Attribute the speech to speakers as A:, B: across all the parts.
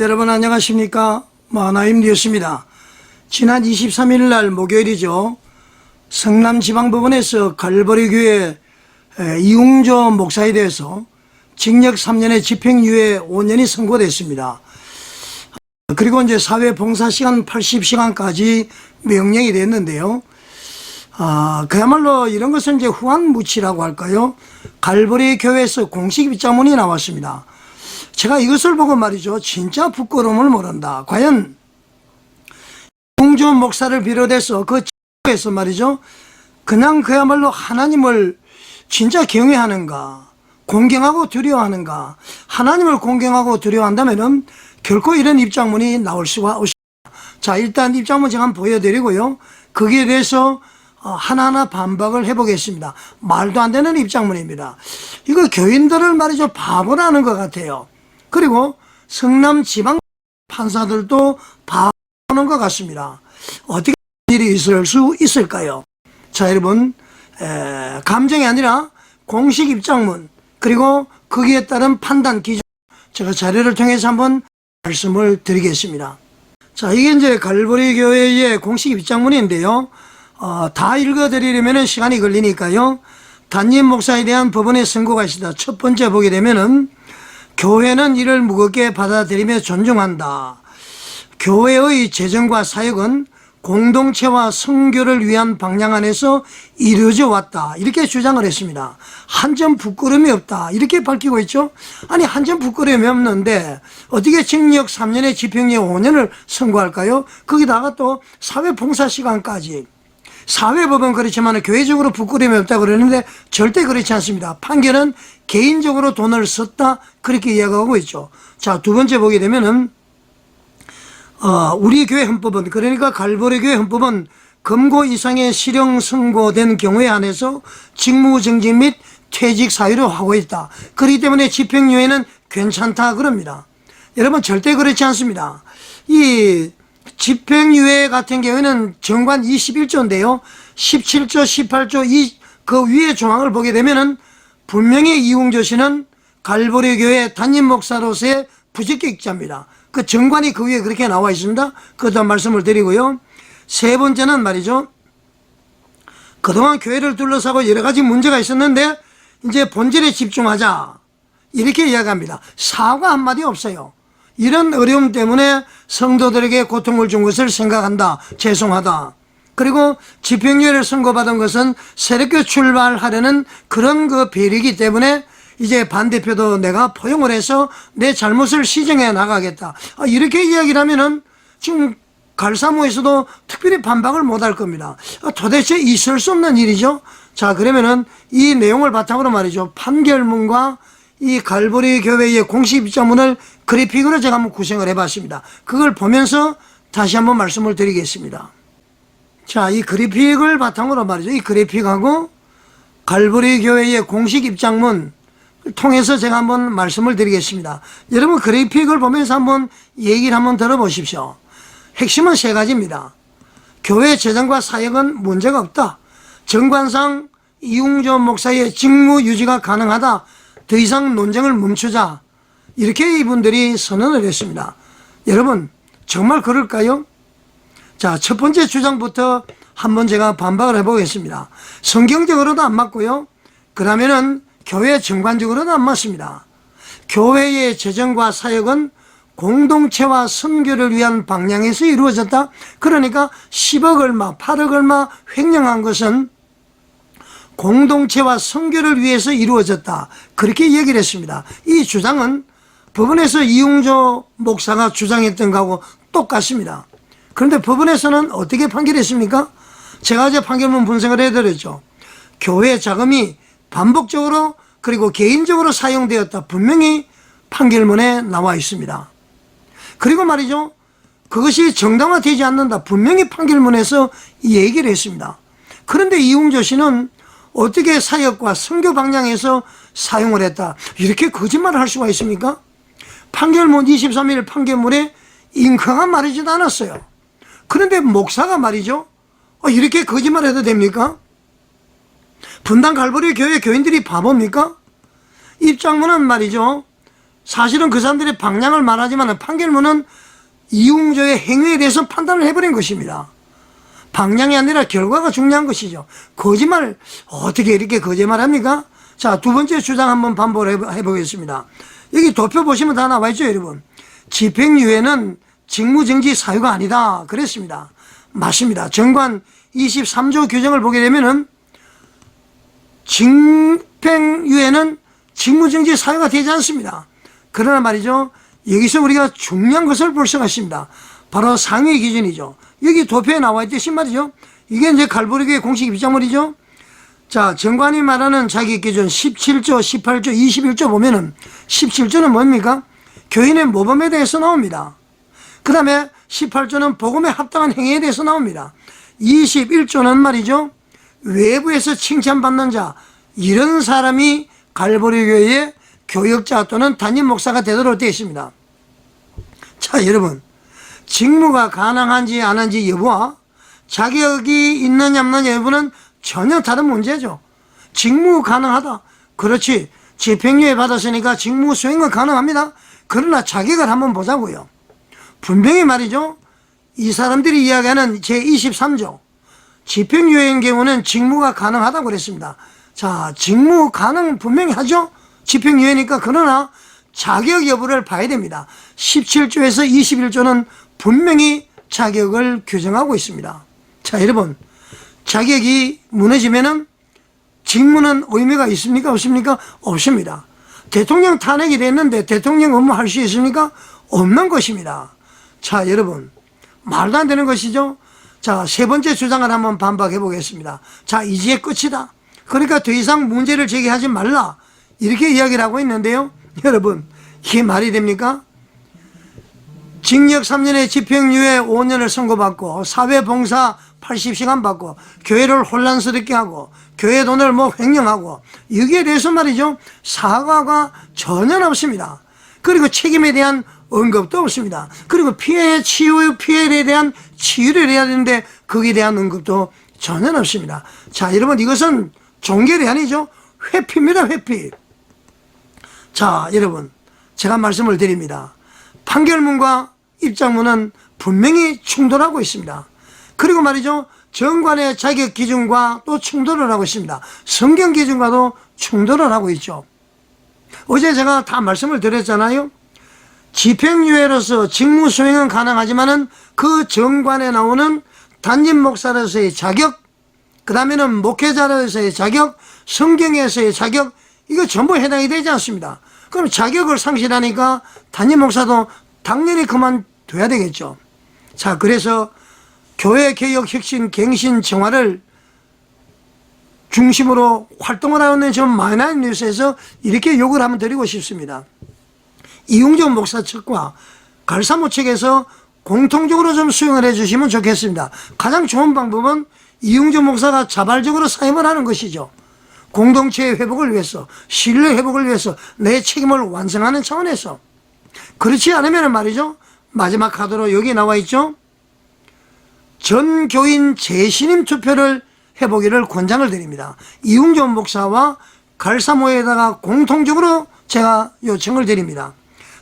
A: 여러분 안녕하십니까? 마나임 뉴스입니다. 지난 23일 날 목요일이죠. 성남지방법원에서 갈보리교회 이웅조 목사에 대해서 징역 3년의 집행유예 5년이 선고됐습니다. 그리고 이제 사회봉사시간 80시간까지 명령이 됐는데요. 그야말로 이런 것은 이제 후한무치라고 할까요? 갈보리 교회에서 공식 입장문이 나왔습니다. 제가 이것을 보고 말이죠. 진짜 부끄러움을 모른다. 과연 이웅조 목사를 비롯해서 그 지역에서 말이죠. 그냥 그야말로 하나님을 진짜 경외하는가? 공경하고 두려워하는가? 하나님을 공경하고 두려워한다면은 결코 이런 입장문이 나올 수가 없습니다. 자, 일단 입장문 제가 한번 보여드리고요. 거기에 대해서 하나하나 반박을 해보겠습니다. 말도 안 되는 입장문입니다. 이거 교인들을 말이죠. 바보라는 것 같아요. 그리고 성남 지방 판사들도 바보는 것 같습니다. 어떻게 일이 있을 수 있을까요? 자, 여러분, 감정이 아니라 공식 입장문 그리고 거기에 따른 판단 기준 제가 자료를 통해서 한번 말씀을 드리겠습니다. 자, 이게 이제 갈보리 교회의 공식 입장문인데요. 다 읽어드리려면 시간이 걸리니까요. 담임 목사에 대한 법원의 선고가 있습니다. 첫 번째 보게 되면은 교회는 이를 무겁게 받아들이며 존중한다. 교회의 재정과 사역은 공동체와 선교를 위한 방향 안에서 이루어져 왔다. 이렇게 주장을 했습니다. 한 점 부끄러움이 없다. 이렇게 밝히고 있죠. 아니, 한 점 부끄러움이 없는데 어떻게 징역 3년에 집행유예 5년을 선고할까요? 거기다가 또 사회봉사시간까지. 사회법은 그렇지만 교회적으로 부끄러움이 없다고 그러는데 절대 그렇지 않습니다. 판결은 개인적으로 돈을 썼다 그렇게 이야기하고 있죠. 자, 두 번째 보게 되면은 우리 교회 헌법은 그러니까 갈보리 교회 헌법은 검거 이상의 실형 선고된 경우에 한해서 직무정지 및 퇴직 사유로 하고 있다. 그렇기 때문에 집행유예는 괜찮다 그럽니다. 여러분 절대 그렇지 않습니다. 이 집행유예 같은 경우에는 정관 21조인데요. 17조, 18조 그 위의 조항을 보게 되면은 분명히 이웅조 씨는 갈보리 교회 담임 목사로서의 부적격자입니다. 그 정관이 그 위에 그렇게 나와 있습니다. 그것도 말씀을 드리고요. 세 번째는 말이죠. 그동안 교회를 둘러싸고 여러 가지 문제가 있었는데 이제 본질에 집중하자. 이렇게 이야기합니다. 사과 한마디 없어요. 이런 어려움 때문에 성도들에게 고통을 준 것을 생각한다. 죄송하다. 그리고 집행유예를 선고받은 것은 새롭게 출발하려는 그런 그 배려이기 때문에 이제 반대표도 내가 포용을 해서 내 잘못을 시정해 나가겠다. 이렇게 이야기를 하면은 지금 갈사모에서도 특별히 반박을 못 할 겁니다. 도대체 있을 수 없는 일이죠. 자, 그러면은 이 내용을 바탕으로 말이죠. 판결문과 이 갈보리 교회의 공식 입장문을 그래픽으로 제가 한번 구성을 해봤습니다. 그걸 보면서 다시 한번 말씀을 드리겠습니다. 자, 이 그래픽을 바탕으로 말이죠. 이 그래픽하고 갈보리 교회의 공식 입장문 통해서 제가 한번 말씀을 드리겠습니다. 여러분 그래픽을 보면서 한번 얘기를 한번 들어보십시오. 핵심은 세 가지입니다. 교회 재정과 사역은 문제가 없다. 정관상 이웅조 목사의 직무 유지가 가능하다. 더 이상 논쟁을 멈추자. 이렇게 이분들이 선언을 했습니다. 여러분 정말 그럴까요? 자, 첫 번째 주장부터 한번 제가 반박을 해보겠습니다. 성경적으로도 안 맞고요. 그러면은 교회 정관적으로는 안 맞습니다. 교회의 재정과 사역은 공동체와 선교를 위한 방향에서 이루어졌다. 그러니까 10억 얼마, 8억 얼마 횡령한 것은 공동체와 선교를 위해서 이루어졌다. 그렇게 얘기를 했습니다. 이 주장은 법원에서 이웅조 목사가 주장했던 거하고 똑같습니다. 그런데 법원에서는 어떻게 판결했습니까? 제가 어제 판결문 분석을 해드렸죠. 교회 자금이 반복적으로 그리고 개인적으로 사용되었다. 분명히 판결문에 나와 있습니다. 그리고 말이죠. 그것이 정당화되지 않는다. 분명히 판결문에서 얘기를 했습니다. 그런데 이웅조 씨는 어떻게 사역과 선교 방향에서 사용을 했다. 이렇게 거짓말을 할 수가 있습니까? 판결문 23일 판결문에 잉크가 말이지도 않았어요. 그런데 목사가 말이죠. 이렇게 거짓말해도 됩니까? 분당 갈보리 교회 교인들이 바보입니까? 입장문은 말이죠. 사실은 그 사람들의 방향을 말하지만 판결문은 이웅조의 행위에 대해서 판단을 해버린 것입니다. 방향이 아니라 결과가 중요한 것이죠. 거짓말, 어떻게 이렇게 거짓말합니까? 자, 두 번째 주장 한번 반복을 해보겠습니다. 여기 도표 보시면 다 나와 있죠, 여러분. 집행유예는 직무정지 사유가 아니다 그랬습니다. 맞습니다. 정관 23조 규정을 보게 되면은 집행유예는 직무정지 사유가 되지 않습니다. 그러나 말이죠, 여기서 우리가 중요한 것을 볼 수가 있습니다. 바로 상위 기준이죠. 여기 도표에 나와 있듯이 말이죠, 이게 이제 갈보리교의 공식 입장문이죠. 자, 정관이 말하는 자격 기준 17조, 18조, 21조 보면은 17조는 뭡니까? 교인의 모범에 대해서 나옵니다. 그 다음에 18조는 복음에 합당한 행위에 대해서 나옵니다. 21조는 말이죠, 외부에서 칭찬받는 자, 이런 사람이 갈보리교회의 교역자 또는 담임 목사가 되도록 되어 있습니다. 자, 여러분, 직무가 가능한지 안 한지 여부와 자격이 있느냐 없느냐 여부는 전혀 다른 문제죠. 직무 가능하다. 그렇지. 집행유예 받았으니까 직무 수행은 가능합니다. 그러나 자격을 한번 보자고요. 분명히 말이죠, 이 사람들이 이야기하는 제23조 집행유예인 경우는 직무가 가능하다고 그랬습니다. 자, 직무 가능 분명히 하죠. 집행유예니까. 그러나 자격 여부를 봐야 됩니다. 17조에서 21조는 분명히 자격을 규정하고 있습니다. 자, 여러분, 자격이 무너지면은 직무는 의미가 있습니까? 없습니까? 없습니다. 대통령 탄핵이 됐는데 대통령 업무 할 수 있습니까? 없는 것입니다. 자, 여러분, 말도 안 되는 것이죠. 자, 세 번째 주장을 한번 반박해 보겠습니다. 자, 이제 끝이다. 그러니까 더 이상 문제를 제기하지 말라, 이렇게 이야기를 하고 있는데요. 여러분, 이게 말이 됩니까? 징역 3년에 집행유예 5년을 선고받고 사회봉사 80시간 받고 교회를 혼란스럽게 하고 교회 돈을 횡령하고, 여기에 대해서 말이죠, 사과가 전혀 없습니다. 그리고 책임에 대한 언급도 없습니다. 그리고 피해에 대한 치유를 해야 되는데 거기에 대한 언급도 전혀 없습니다. 자, 여러분, 이것은 종결이 아니죠. 회피입니다. 회피. 자, 여러분, 제가 말씀을 드립니다. 판결문과 입장문은 분명히 충돌하고 있습니다. 그리고 말이죠, 정관의 자격 기준과 또 충돌을 하고 있습니다. 성경 기준과도 충돌을 하고 있죠. 어제 제가 다 말씀을 드렸잖아요. 집행유예로서 직무 수행은 가능하지만은 그 정관에 나오는 담임 목사로서의 자격, 그 다음에는 목회자로서의 자격, 성경에서의 자격, 이거 전부 해당이 되지 않습니다. 그럼 자격을 상실하니까 담임 목사도 당연히 그만둬야 되겠죠. 자, 그래서 교회 개혁 혁신 갱신 정화를 중심으로 활동을 하는 저 마이너한 뉴스에서 이렇게 요구를 한번 드리고 싶습니다. 이웅정 목사 측과 갈사모 측에서 공통적으로 좀 수용을 해 주시면 좋겠습니다. 가장 좋은 방법은 이웅정 목사가 자발적으로 사임을 하는 것이죠. 공동체의 회복을 위해서, 신뢰 회복을 위해서, 내 책임을 완성하는 차원에서. 그렇지 않으면 말이죠, 마지막 카드로 여기 나와 있죠, 전 교인 재신임 투표를 해보기를 권장을 드립니다. 이웅정 목사와 갈사모에다가 공통적으로 제가 요청을 드립니다.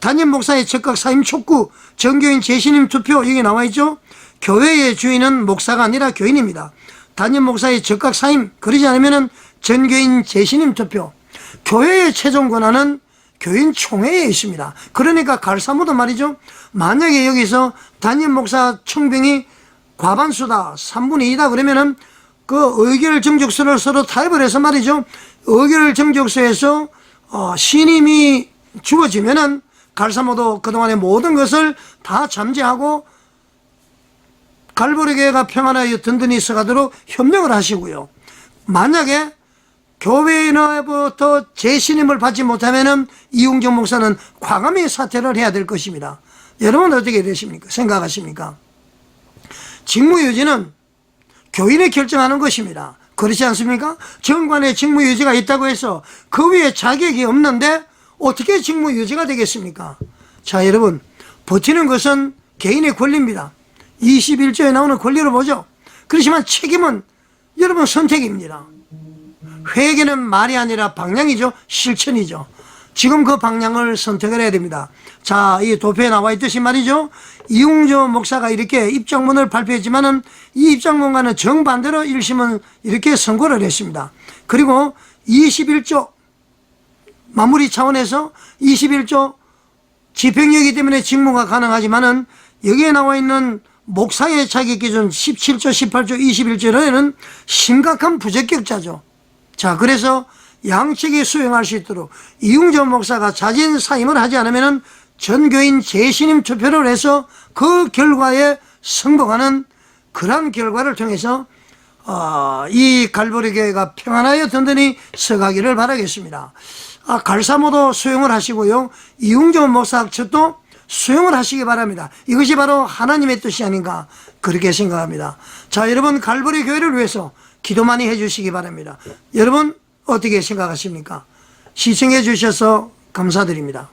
A: 담임 목사의 적극 사임 촉구, 전교인 재신임 투표, 여기 나와 있죠. 교회의 주인은 목사가 아니라 교인입니다. 담임 목사의 적극 사임, 그러지 않으면 전교인 재신임 투표. 교회의 최종 권한은 교인 총회에 있습니다. 그러니까 갈사모도 말이죠, 만약에 여기서 담임 목사 청병이 과반수다, 3분의 2다 그러면은 그 의결 정족서를 서로 타협을 해서 말이죠, 의결 정족서에서 신임이 주어지면은 갈사모도 그동안의 모든 것을 다 잠재하고 갈보리교회가 평안하여 든든히 서가도록 협력을 하시고요. 만약에 교회로부터 재신임을 받지 못하면은 이웅정 목사는 과감히 사퇴를 해야 될 것입니다. 여러분 어떻게 되십니까? 생각하십니까? 직무유지는 교인이 결정하는 것입니다. 그렇지 않습니까? 정관에 직무유지가 있다고 해서 그 위에 자격이 없는데 어떻게 직무유지가 되겠습니까? 자, 여러분, 버티는 것은 개인의 권리입니다. 21조에 나오는 권리를 보죠. 그렇지만 책임은 여러분 선택입니다. 회개는 말이 아니라 방향이죠. 실천이죠. 지금 그 방향을 선택을 해야 됩니다. 자, 이 도표에 나와 있듯이 말이죠. 이웅조 목사가 이렇게 입장문을 발표했지만은 이 입장문과는 정반대로 1심은 이렇게 선고를 했습니다. 그리고 21조 마무리 차원에서 21조 집행유예이기 때문에 직무가 가능하지만은 여기에 나와 있는 목사의 자격 기준 17조, 18조, 21조에는 심각한 부적격자죠. 자, 그래서 양측이 수용할 수 있도록 이웅조 목사가 자진 사임을 하지 않으면은 전교인 재신임 투표를 해서 그 결과에 승복하는 그러한 결과를 통해서 이 갈보리 교회가 평안하여 든든히 서가기를 바라겠습니다. 갈사모도 수용을 하시고요. 이웅조 목사 측도 수용을 하시기 바랍니다. 이것이 바로 하나님의 뜻이 아닌가 그렇게 생각합니다. 자, 여러분 갈보리 교회를 위해서 기도 많이 해주시기 바랍니다. 여러분 어떻게 생각하십니까? 시청해 주셔서 감사드립니다.